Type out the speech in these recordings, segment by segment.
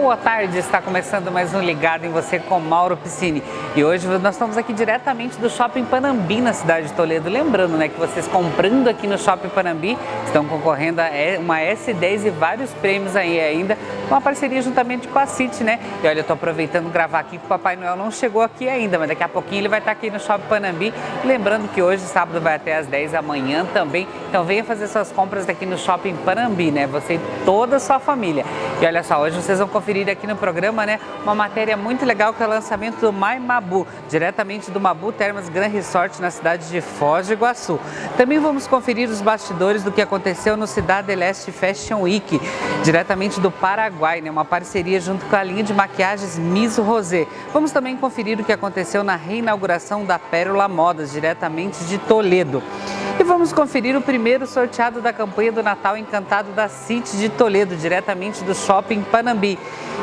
Boa tarde, está começando mais um Ligado em Você com Mauro Piscini. E hoje nós estamos aqui diretamente do Shopping Panambi, na cidade de Toledo. Lembrando, né, que vocês comprando aqui no Shopping Panambi estão concorrendo a uma S10 e vários prêmios aí ainda. Uma parceria juntamente com a City, né? E olha, eu tô aproveitando gravar aqui que o Papai Noel não chegou aqui ainda, mas daqui a pouquinho ele vai estar aqui no Shopping Panambi. Lembrando que hoje, sábado, vai até às 10 da manhã também. Então venha fazer suas compras aqui no Shopping Panambi, né? Você e toda a sua família. E olha só, hoje vocês vão conferir aqui no programa, né, uma matéria muito legal que é o lançamento do My Mabu, diretamente do Mabu Termas Grand Resort na cidade de Foz do Iguaçu. Também vamos conferir os bastidores do que aconteceu no Cidade de Leste Fashion Week, diretamente do Paraguai, né, uma parceria junto com a linha de maquiagens Miss Rosé. Vamos também conferir o que aconteceu na reinauguração da Pérola Modas, diretamente de Toledo. E vamos conferir o primeiro sorteado da campanha do Natal Encantado da City de Toledo, diretamente do Shopping Panambi.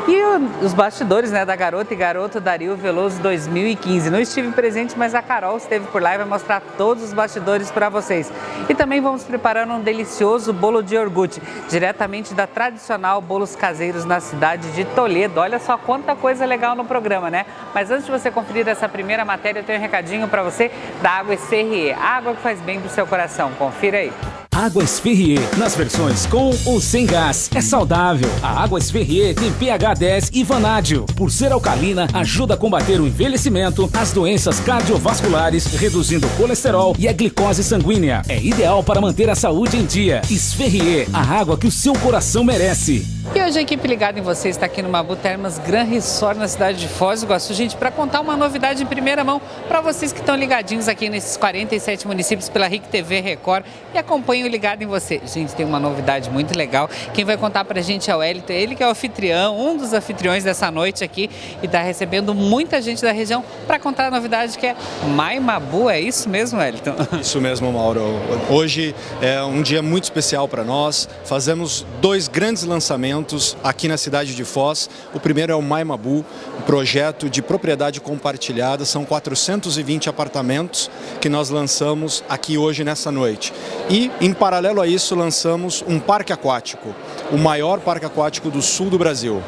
E os bastidores, né, da Garota e Garoto Dario Veloso 2015. Não estive presente, mas a Carol esteve por lá e vai mostrar todos os bastidores para vocês. E também vamos preparar um delicioso bolo de iogurte, diretamente da tradicional Bolos Caseiros na cidade de Toledo. Olha só quanta coisa legal no programa, né? Mas antes de você conferir essa primeira matéria, eu tenho um recadinho para você da Água Esferrier. Água que faz bem pro seu coração. Confira aí. Água Esferrier, nas versões com ou sem gás, é saudável. A Água Esferrier tem pH 10 e vanádio. Por ser alcalina, ajuda a combater o envelhecimento, as doenças cardiovasculares, reduzindo o colesterol e a glicose sanguínea. É ideal para manter a saúde em dia. Esferrier, a água que o seu coração merece. E hoje a equipe ligada em você está aqui no Mabu Termas Grand Resort na cidade de Foz do Iguaçu, gente, para contar uma novidade em primeira mão para vocês que estão ligadinhos aqui nesses 47 municípios pela RIC TV Record e acompanham o Ligado em Você. Gente, tem uma novidade muito legal. Quem vai contar para a gente é o Wellington, ele que é o anfitrião, um dos anfitriões dessa noite aqui e está recebendo muita gente da região para contar a novidade que é My Mabu. É isso mesmo, Wellington? Isso mesmo, Mauro. Hoje é um dia muito especial para nós. Fazemos dois grandes lançamentos aqui na cidade de Foz. O primeiro é o My Mabu, um projeto de propriedade compartilhada. São 420 apartamentos que nós lançamos aqui hoje nessa noite. E, em paralelo a isso, lançamos um parque aquático, o maior parque aquático do sul do Brasil.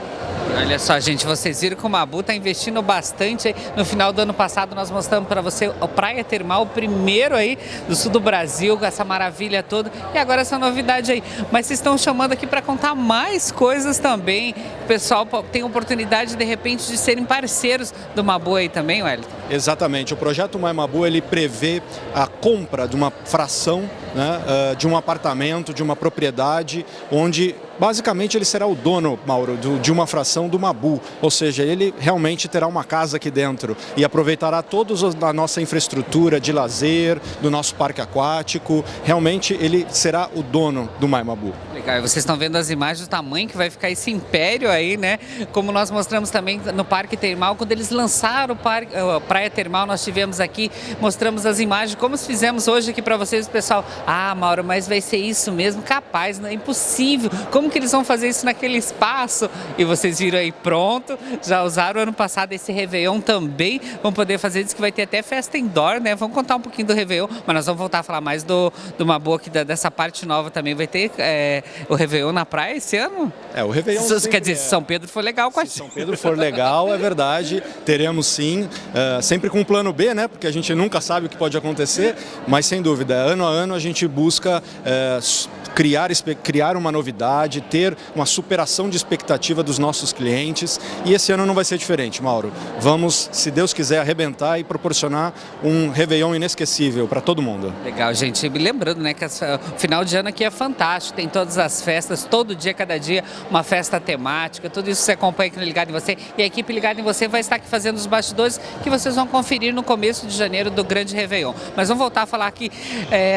Olha só, gente, vocês viram que o Mabu está investindo bastante aí. No final do ano passado nós mostramos para você a Praia Termal, o primeiro aí do sul do Brasil, com essa maravilha toda. E agora essa novidade aí. Mas vocês estão chamando aqui para contar mais coisas também. O pessoal tem oportunidade, de repente, de serem parceiros do Mabu aí também, Wellington? Exatamente. O projeto My Mabu, ele prevê a compra de uma fração, né, de um apartamento, de uma propriedade, onde basicamente ele será o dono, Mauro, de uma fração do Mabu, ou seja, ele realmente terá uma casa aqui dentro e aproveitará toda a nossa infraestrutura de lazer, do nosso parque aquático. Realmente ele será o dono do My Mabu. Legal, e vocês estão vendo as imagens do tamanho que vai ficar esse império aí, né? Como nós mostramos também no Parque Termal, quando eles lançaram a Praia Termal, nós tivemos aqui, mostramos as imagens, como fizemos hoje aqui para vocês, pessoal. Ah, Mauro, mas vai ser isso mesmo? Capaz, não é impossível. Como que eles vão fazer isso naquele espaço? E vocês viram aí, pronto, já usaram ano passado esse Réveillon também, vão poder fazer, diz que vai ter até festa indoor, né? Vamos contar um pouquinho do Réveillon, mas nós vamos voltar a falar mais do Mabu aqui, dessa parte nova também. Vai ter o Réveillon na praia esse ano? O Réveillon... Quer dizer, se São Pedro for legal com a gente. Se São Pedro for legal, é verdade, teremos sim, sempre com um plano B, né? Porque a gente nunca sabe o que pode acontecer, mas sem dúvida, ano a ano a gente busca criar uma novidade, ter uma superação de expectativa dos nossos clientes, e esse ano não vai ser diferente, Mauro. Vamos, se Deus quiser, arrebentar e proporcionar um Réveillon inesquecível para todo mundo. Legal, gente. E lembrando, né, que o final de ano aqui é fantástico, tem todas as festas, todo dia, cada dia, uma festa temática, tudo isso você acompanha aqui no Ligado em Você, e a equipe Ligado em Você vai estar aqui fazendo os bastidores que vocês vão conferir no começo de janeiro do grande Réveillon. Mas vamos voltar a falar aqui,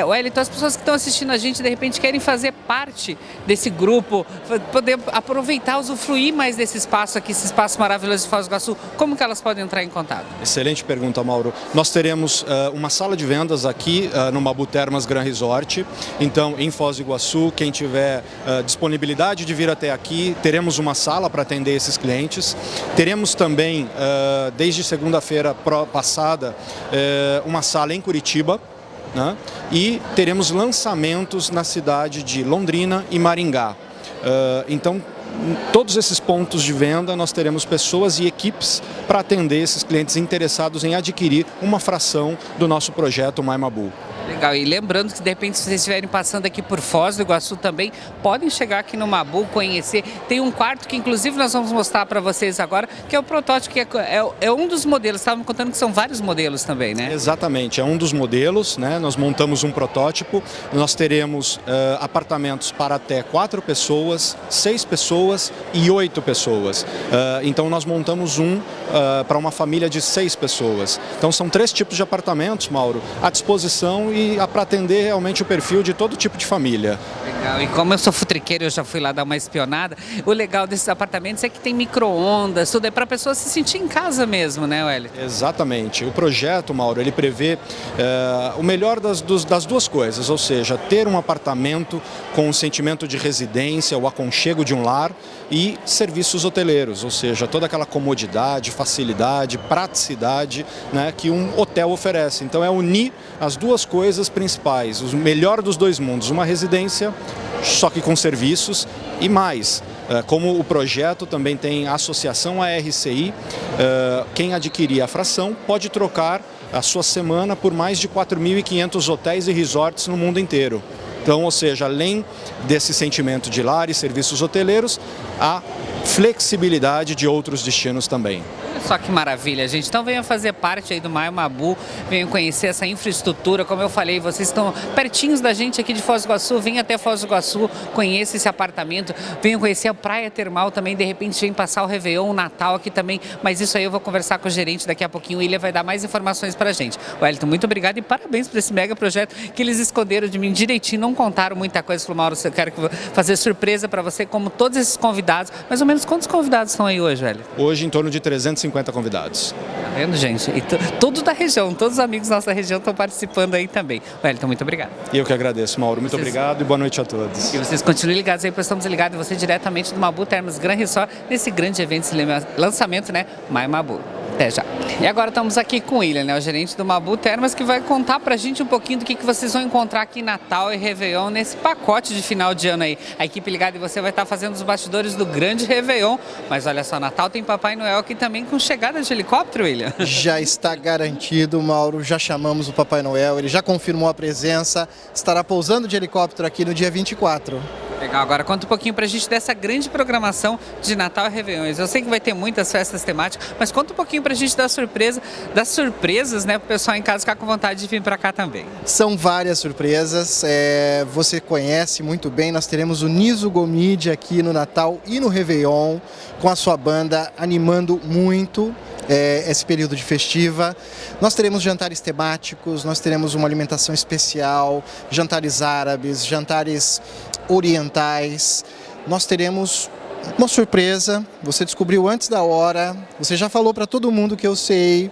Wellington, as pessoas que estão assistindo a gente, de repente, querem fazer parte desse grupo, poder aproveitar, usufruir mais desse espaço aqui, esse espaço maravilhoso de Foz do Iguaçu, como que elas podem entrar em contato? Excelente pergunta, Mauro. Nós teremos uma sala de vendas aqui no Mabu Termas Grand Resort, então em Foz do Iguaçu, quem tiver disponibilidade de vir até aqui, teremos uma sala para atender esses clientes. Teremos também, desde segunda-feira passada, uma sala em Curitiba, né? E teremos lançamentos na cidade de Londrina e Maringá. Então, todos esses pontos de venda nós teremos pessoas e equipes para atender esses clientes interessados em adquirir uma fração do nosso projeto My Mabu. Legal, e lembrando que de repente se vocês estiverem passando aqui por Foz do Iguaçu também, podem chegar aqui no Mabu, conhecer. Tem um quarto que inclusive nós vamos mostrar para vocês agora, que é o protótipo, que é um dos modelos. Estavam contando que são vários modelos também, né? Exatamente, é um dos modelos, né? Nós montamos um protótipo, nós teremos apartamentos para até 4 pessoas, 6 pessoas e 8 pessoas. Então nós montamos para uma família de 6 pessoas. Então são 3 tipos de apartamentos, Mauro, à disposição e para atender realmente o perfil de todo tipo de família. Legal, e como eu sou futriqueiro, eu já fui lá dar uma espionada, o legal desses apartamentos é que tem micro-ondas, tudo é para a pessoa se sentir em casa mesmo, né, Wellington? Exatamente. O projeto, Mauro, ele prevê o melhor das duas coisas, ou seja, ter um apartamento com um sentimento de residência, o aconchego de um lar e serviços hoteleiros, ou seja, toda aquela comodidade, facilidade, praticidade, né, que um hotel oferece. Então é unir as duas coisas principais, o melhor dos dois mundos, uma residência, só que com serviços e mais. Como o projeto também tem a associação à RCI, quem adquirir a fração pode trocar a sua semana por mais de 4.500 hotéis e resorts no mundo inteiro. Então, ou seja, além desse sentimento de lar e serviços hoteleiros, há flexibilidade de outros destinos também. Olha só que maravilha, gente. Então venham fazer parte aí do My Mabu, venham conhecer essa infraestrutura. Como eu falei, vocês estão pertinhos da gente aqui de Foz do Iguaçu, venham até Foz do Iguaçu, conheça esse apartamento, venham conhecer a Praia Termal também, de repente vem passar o Réveillon, o Natal aqui também, mas isso aí eu vou conversar com o gerente daqui a pouquinho, o William vai dar mais informações pra gente. Wellington, muito obrigado e parabéns por esse mega projeto que eles esconderam de mim direitinho, não contaram muita coisa. Falou, Mauro, eu quero fazer surpresa pra você, como todos esses convidados. Mais ou menos quantos convidados estão aí hoje, Wellington? Hoje em torno de 350 convidados. Tá vendo, gente? E todos da região, todos os amigos nossos da região estão participando aí também. Wellington, muito obrigado. E eu que agradeço, Mauro. Muito obrigado e boa noite a todos. E vocês continuem ligados aí, pois estamos ligados você diretamente do Mabu Termas Gran Resort, nesse grande evento, esse lançamento, né? My Mabu. Até já. E agora estamos aqui com o William, né, o gerente do Mabu Termas, que vai contar pra gente um pouquinho do que vocês vão encontrar aqui em Natal e Réveillon, nesse pacote de final de ano aí. A equipe ligada e você vai estar fazendo os bastidores do grande Réveillon. Mas olha só, Natal tem Papai Noel aqui também com chegada de helicóptero, William. Já está garantido, Mauro. Já chamamos o Papai Noel, ele já confirmou a presença. Estará pousando de helicóptero aqui no dia 24. Legal, agora conta um pouquinho pra gente dessa grande programação de Natal e Réveillões. Eu sei que vai ter muitas festas temáticas, mas conta um pouquinho pra gente das surpresas, né, pro pessoal em casa ficar com vontade de vir pra cá também. São várias surpresas, você conhece muito bem, nós teremos o Niso Gomide aqui no Natal e no Réveillon, com a sua banda animando muito esse período de festiva. Nós teremos jantares temáticos, nós teremos uma alimentação especial, jantares árabes, jantares orientais. Nós teremos uma surpresa, você descobriu antes da hora, você já falou para todo mundo que eu sei,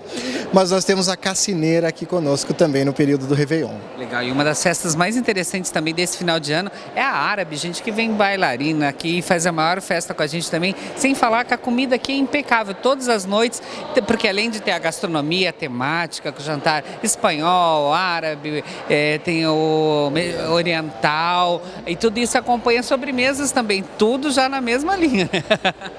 mas nós temos a Cassineira aqui conosco também no período do Réveillon. Legal, e uma das festas mais interessantes também desse final de ano é a árabe, gente que vem bailarina aqui e faz a maior festa com a gente também, sem falar que a comida aqui é impecável, todas as noites, porque além de ter a gastronomia, a temática, com o jantar espanhol, árabe, tem o oriental, e tudo isso acompanha sobremesas também, tudo já na mesma linha.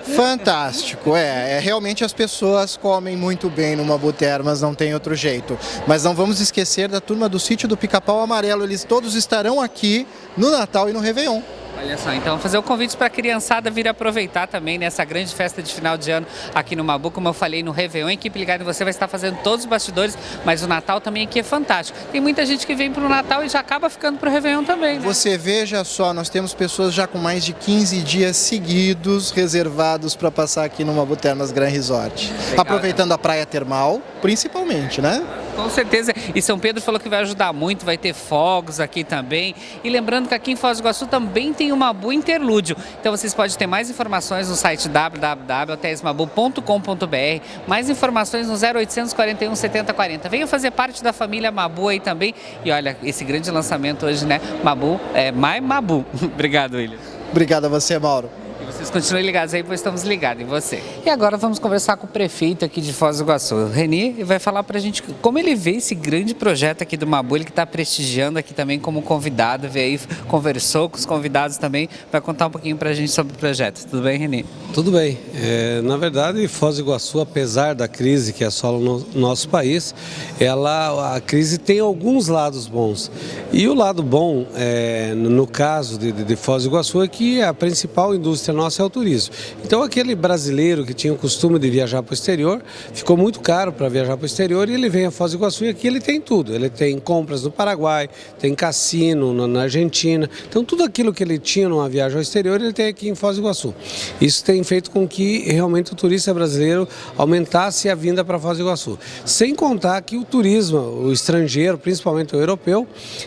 Fantástico, realmente as pessoas comem muito bem no Mabu Termas, não tem outro jeito. Mas não vamos esquecer da turma do Sítio do Pica-Pau Amarelo, eles todos estarão aqui no Natal e no Réveillon. Olha só, então vou fazer o convite para a criançada vir aproveitar também nessa grande festa de final de ano aqui no Mabu, como eu falei, no Réveillon. A equipe ligada em você vai estar fazendo todos os bastidores, mas o Natal também aqui é fantástico. Tem muita gente que vem para o Natal e já acaba ficando para o Réveillon também, né? Você veja só, nós temos pessoas já com mais de 15 dias seguidos reservados para passar aqui no Mabu Termas Gran Resort. Legal, aproveitando a praia termal, principalmente, né? Com certeza, e São Pedro falou que vai ajudar muito, vai ter fogos aqui também. E lembrando que aqui em Foz do Iguaçu também tem o Mabu Interlúdio. Então vocês podem ter mais informações no site www.hoteismabu.com.br, mais informações no 0800 41 70 40. Venham fazer parte da família Mabu aí também. E olha, esse grande lançamento hoje, né? Mabu, My Mabu. Obrigado, William. Obrigado a você, Mauro. Vocês Mas continue ligados aí, pois estamos ligados em você. E agora vamos conversar com o prefeito aqui de Foz do Iguaçu, o Reni, e vai falar pra gente como ele vê esse grande projeto aqui do MABU, ele que está prestigiando aqui também como convidado, veio aí, conversou com os convidados também, vai contar um pouquinho pra gente sobre o projeto. Tudo bem, Reni? Tudo bem. Na verdade, Foz do Iguaçu, apesar da crise que assola o nosso país, a crise tem alguns lados bons. E o lado bom, no caso de Foz do Iguaçu, é que a principal indústria nossa é o turismo. Então, aquele brasileiro que tinha o costume de viajar para o exterior, ficou muito caro para viajar para o exterior e ele vem a Foz do Iguaçu e aqui ele tem tudo. Ele tem compras no Paraguai, tem cassino na Argentina. Então, tudo aquilo que ele tinha numa viagem ao exterior, ele tem aqui em Foz do Iguaçu. Isso tem feito com que realmente o turista brasileiro aumentasse a vinda para Foz do Iguaçu. Sem contar que o turismo, o estrangeiro, principalmente o europeu,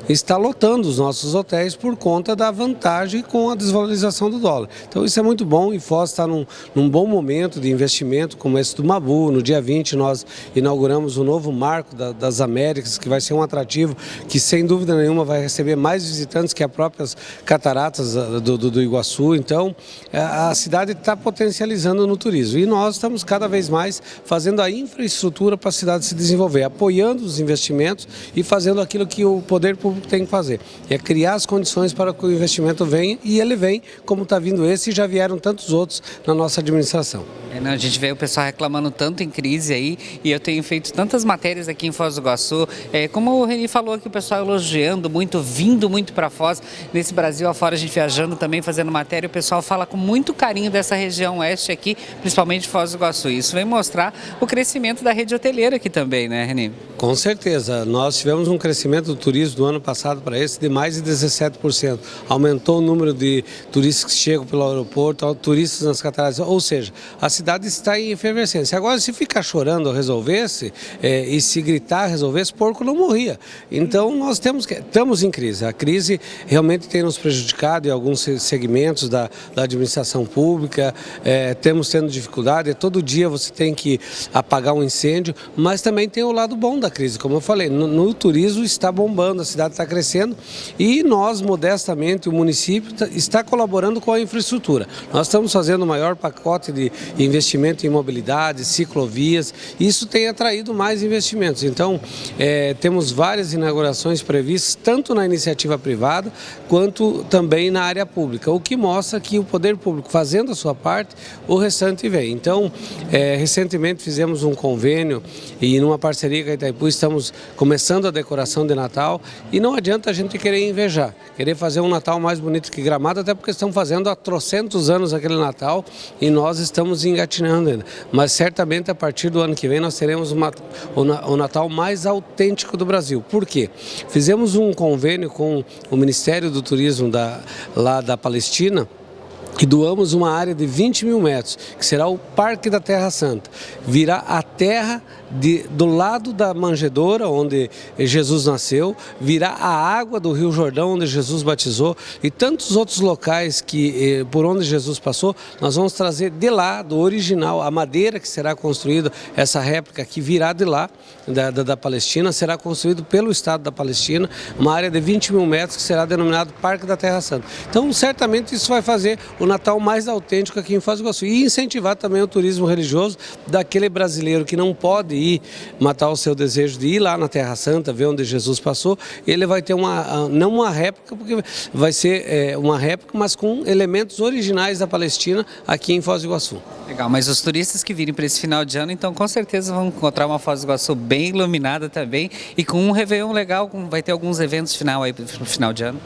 está lotando os nossos hotéis por conta da vantagem com a desvalorização do dólar. Então isso é muito bom e Foz está num bom momento de investimento como esse do MABU. No dia 20 nós inauguramos o novo Marco das Américas, que vai ser um atrativo que sem dúvida nenhuma vai receber mais visitantes que as próprias cataratas do Iguaçu. Então a cidade está potencializando no turismo e nós estamos cada vez mais fazendo a infraestrutura para a cidade se desenvolver, apoiando os investimentos e fazendo aquilo que o poder público tem que fazer, é criar as condições para que o investimento venha e ele vem, como está vindo esse e já vieram tantos outros na nossa administração. A gente vê o pessoal reclamando tanto em crise aí e eu tenho feito tantas matérias aqui em Foz do Iguaçu, como o Reni falou aqui, o pessoal elogiando muito, vindo muito para Foz, nesse Brasil afora a gente viajando também, fazendo matéria, o pessoal fala com muito carinho dessa região oeste aqui, principalmente Foz do Iguaçu. Isso vem mostrar o crescimento da rede hoteleira aqui também, né, Reni? Com certeza, nós tivemos um crescimento do turismo do ano passado para esse de mais de 17%. Aumentou o número de turistas que chegam pelo aeroporto, turistas nas cataratas, ou seja, a cidade está em efervescência. Agora, se ficar chorando resolvesse e se gritar resolvesse, porco não morria. Então, nós estamos em crise. A crise realmente tem nos prejudicado em alguns segmentos da administração pública, temos tendo dificuldade, todo dia você tem que apagar um incêndio, mas também tem o lado bom da crise, como eu falei, no turismo está bombando, a cidade está crescendo e nós, modestamente, o município está colaborando com a infraestrutura. Nós estamos fazendo o maior pacote de investimento em mobilidade, ciclovias, isso tem atraído mais investimentos. Então, temos várias inaugurações previstas, tanto na iniciativa privada, quanto também na área pública, o que mostra que o poder público fazendo a sua parte, o restante vem. Então, recentemente fizemos um convênio e numa parceria com a Itaipu estamos começando a decoração de Natal e não adianta a gente querer invejar, querer fazer um Natal mais bonito que Gramado, até porque estão fazendo há trocentos anos aquele Natal e nós estamos engatinhando ainda. Mas certamente a partir do ano que vem nós teremos o Natal mais autêntico do Brasil. Por quê? Fizemos um convênio com o Ministério do Turismo lá da Palestina, e doamos uma área de 20 mil metros, que será o Parque da Terra Santa. Virá a terra do lado da manjedoura, onde Jesus nasceu, virá a água do Rio Jordão, onde Jesus batizou, e tantos outros locais por onde Jesus passou, nós vamos trazer de lá, do original, a madeira que será construída, essa réplica que virá de lá, da Palestina, será construído pelo Estado da Palestina, uma área de 20 mil metros que será denominado Parque da Terra Santa. Então, certamente isso vai fazer o Natal mais autêntico aqui em Foz do Iguaçu e incentivar também o turismo religioso daquele brasileiro que não pode ir matar o seu desejo de ir lá na Terra Santa, ver onde Jesus passou. Ele vai ter não uma réplica, porque vai ser uma réplica, mas com elementos originais da Palestina aqui em Foz do Iguaçu. Legal, mas os turistas que virem para esse final de ano, então com certeza vão encontrar uma Foz do Iguaçu bem iluminada também e com um Réveillon legal, vai ter alguns eventos final aí para o final de ano?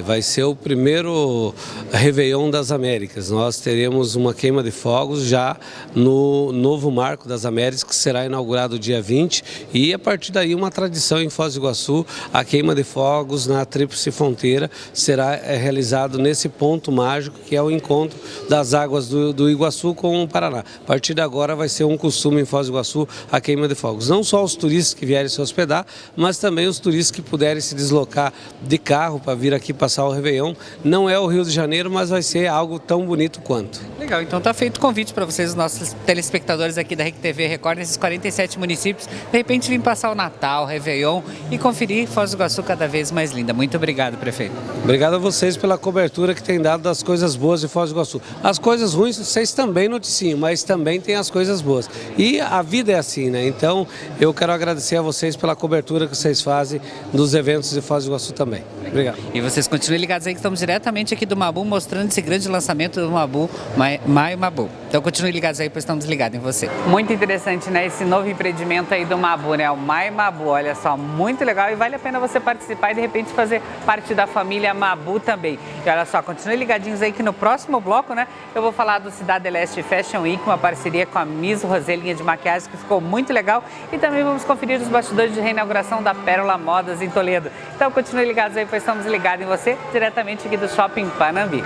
Vai ser o primeiro Réveillon das Américas. Nós teremos uma queima de fogos já no novo Marco das Américas, que será inaugurado dia 20 e a partir daí uma tradição em Foz do Iguaçu, a queima de fogos na Tríplice Fronteira será realizado nesse ponto mágico que é o encontro das águas do Iguaçu com o Paraná. A partir de agora vai ser um costume em Foz do Iguaçu a queima de fogos. Não só os turistas que vierem se hospedar, mas também os turistas que puderem se deslocar de carro para vir aqui passar o Réveillon. Não é o Rio de Janeiro, mas vai ser algo algo tão bonito quanto. Legal, então tá feito o convite para vocês, os nossos telespectadores aqui da RIC TV Record, nesses 47 municípios, de repente vir passar o Natal, Réveillon e conferir Foz do Iguaçu cada vez mais linda. Muito obrigado, prefeito. Obrigado a vocês pela cobertura que tem dado das coisas boas de Foz do Iguaçu. As coisas ruins vocês também noticiam, mas também tem as coisas boas. E a vida é assim, né? Então eu quero agradecer a vocês pela cobertura que vocês fazem dos eventos de Foz do Iguaçu também. Obrigado. E vocês continuem ligados aí que estamos diretamente aqui do Mabu, mostrando esse grande lançamento do Mabu, Maio Mabu. Então continuem ligados aí, pois estamos ligados em você. Muito interessante, né? Esse novo empreendimento aí do Mabu, né? O Maio Mabu, olha só, muito legal e vale a pena você participar e de repente fazer parte da família Mabu também. E olha só, continuem ligadinhos aí que no próximo bloco, né? Eu vou falar do Cidade Leste Fashion Week, uma parceria com a Miss Rosé, linha de maquiagem que ficou muito legal. E também vamos conferir os bastidores de reinauguração da Pérola Modas em Toledo. Então continuem ligados aí, pois estamos ligados em você, diretamente aqui do Shopping Panambi.